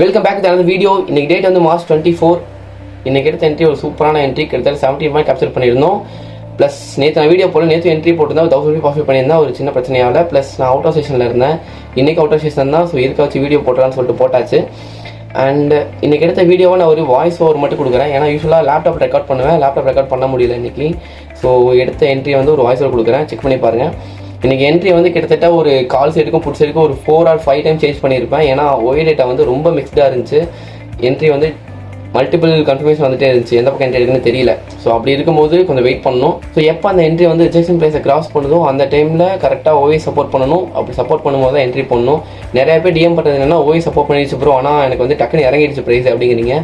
Welcome back to another video. இன்னைக்கு date வந்து March 24. இன்னைக்கு எடுத்த என்ட்ரி ஒரு சூப்பரான என்ட்ரி, கிட்டத்தட்ட 70 பாயிண்ட் கேப்சர் பண்ணியிருந்தோம். ப்ளஸ் நேற்று நான் வீடியோ போல நேற்று என்ட்ரி போட்டிருந்தா 1000 ரூபி ப்ராஃபிட் பண்ணியிருந்தா ஒரு சின்ன பிரச்சனையால். ப்ளஸ் நான் அவுட் ஆஃப் ஸ்டேஷனில் இருந்தேன், இன்றைக்கி அவுட் ஆஃப் ஸ்டேஷன் தான். ஸோ இருக்க வச்சு வீடியோ போட்டுறான்னு சொல்லிட்டு போட்டாச்சு. அண்ட் இன்றைக்கி எடுத்த வீடியோவை நான் ஒரு வாய்ஸ் ஓவர் மட்டும் கொடுக்குறேன். ஏன்னா யூஸ்வலாக லேப்டாப் ரெக்கார்ட் பண்ணுவேன், லேப்டாப் ரெக்கார்ட் பண்ண முடியல இன்றைக்கி. ஸோ எடுத்த என்ட்ரி வந்து ஒரு வாய்ஸ் ஓவர் கொடுக்குறேன், செக் பண்ணி பாருங்கள். இன்றைக்கி என்ட்ரி வந்து கிட்டத்தட்ட ஒரு கால் சைடுக்கும் புட் சைடுக்கும் ஒரு 4 or 5 டைம் சேஞ்ச் பண்ணியிருப்பேன். ஏன்னா ஒய் டேட்டா வந்து ரொம்ப மிக்ஸ்டாக இருந்துச்சு. என்ட்ரி வந்து மல்டிபிள் கன்ஃபர்மேஷன் வந்துட்டே இருந்துச்சு, எந்த பக்கம் என்ட்ரி இருக்குன்னு தெரியல. ஸோ அப்படி இருக்கும்போது கொஞ்சம் வெயிட் பண்ணணும். ஸோ எப்போ அந்த என்ட்ரி வந்து ரிஜெக்ஷன் ப்ரைஸை கிராஸ் பண்ணுதோ அந்த டைமில் கரெக்டாக ஓய் சப்போர்ட் பண்ணணும். அப்படி சப்போர்ட் பண்ணும்போது தான் என்ட்ரி பண்ணணும். நிறைய பேர் டிஎம் பண்ணுறது என்னன்னா ஓய் சப்போர்ட் பண்ணிடுச்சு ப்ரோ, ஆனால் எனக்கு வந்து டக்குன்னு இறங்கிடுச்சு ப்ரைஸ் அப்படிங்கிறீங்க.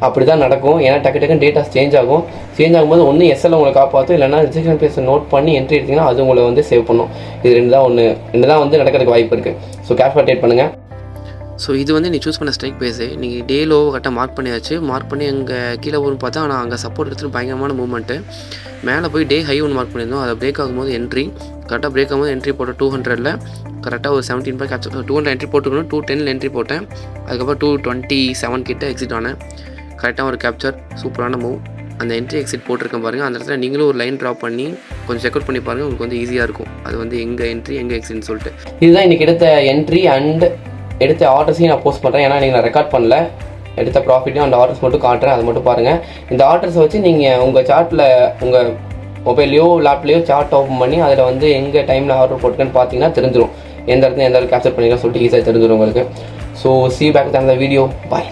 அப்படி தான் நடக்கும். ஏன்னா டக்கு டேட்டாஸ் சேஞ்ச் ஆகும். சேஞ்ச் ஆகும்போது ஒன்று எஸ்எல் உங்களை காப்பாற்றும், இல்லைனா ரிஜெக்ஷன் ப்ரைஸை நோட் பண்ணி என்ட்ரி எடுத்திங்கன்னா அது உங்களை வந்து சேவ் பண்ணும். இது ரெண்டு தான் வந்து நடக்கிறதுக்கு வாய்ப்பு இருக்குது. ஸோ கேர்ஃபுல்லாக ட்ரேட் பண்ணுங்கள். ஸோ இது வந்து நீ சூஸ் பண்ண ஸ்ட்ரைக் பேஸு நீங்கள் டே லோ கரெக்டாக மார்க் பண்ணியாச்சு. மார்க் பண்ணி அங்கே கீழே வரும்னு பார்த்தா, ஆனால் அங்கே சப்போர்ட் எடுத்துகிட்டு பயங்கரமான மூவ்மெண்ட்டு. மேலே போய் டே ஹை ஒன்று மார்க் பண்ணியிருந்தோம், அதை பிரேக் ஆகும்போது என்ட்ரி கரெக்டாக பிரேக் ஆகும்போது என்ட்ரி போட்டேன் 200ல். கரெக்டாக ஒரு 17 பாயிண்ட் கேப்சர் 200 என்ட்ரி போட்டுக்கணும். 210 என்ட்ரி போட்டேன். அதுக்கப்புறம் 227 கிட்ட எக்ஸிட் ஆனேன். கரெக்டாக ஒரு கேப்சர், சூப்பரான மூவ். அந்த என்ட்ரி எக்ஸிட் போட்டிருக்கேன் பாருங்கள். அந்த இடத்துல நீங்களும் ஒரு லைன் ட்ராப் பண்ணி கொஞ்சம் செக் அவுட் பண்ணி பாருங்கள், உங்களுக்கு வந்து ஈஸியாக இருக்கும். அது வந்து எங்கே என்ட்ரி எங்கே எக்ஸிட்னு சொல்லிட்டு. இதுதான் இன்றைக்கி எடுத்த என்ட்ரி அண்ட் எடுத்த ஆர்டர்ஸையும் நான் போஸ்ட் பண்ணுறேன். ஏன்னா நீங்கள் நான் ரெக்கார்ட் பண்ணல, எடுத்த ப்ராஃபிட்டையும் அந்த ஆர்டர்ஸ் மட்டும் காட்டுறேன், அது மட்டும் பாருங்கள். இந்த ஆர்டர்ஸை வச்சு நீங்கள் உங்கள் சார்ட்டில் உங்கள் மொபைல்லையோ லேப்லேயோ சார்ட் ஓப்பன் பண்ணி அதில் வந்து எங்கே டைமில் ஆர்டர் போட்டுக்கன்னு பார்த்தீங்கன்னா தெரிஞ்சிடும். எந்த இடத்துல கேப்சர் பண்ணிக்கலாம் சொல்லிட்டு ஈஸியாக தெரிஞ்சிடும் உங்களுக்கு. So see you back with another video. Bye.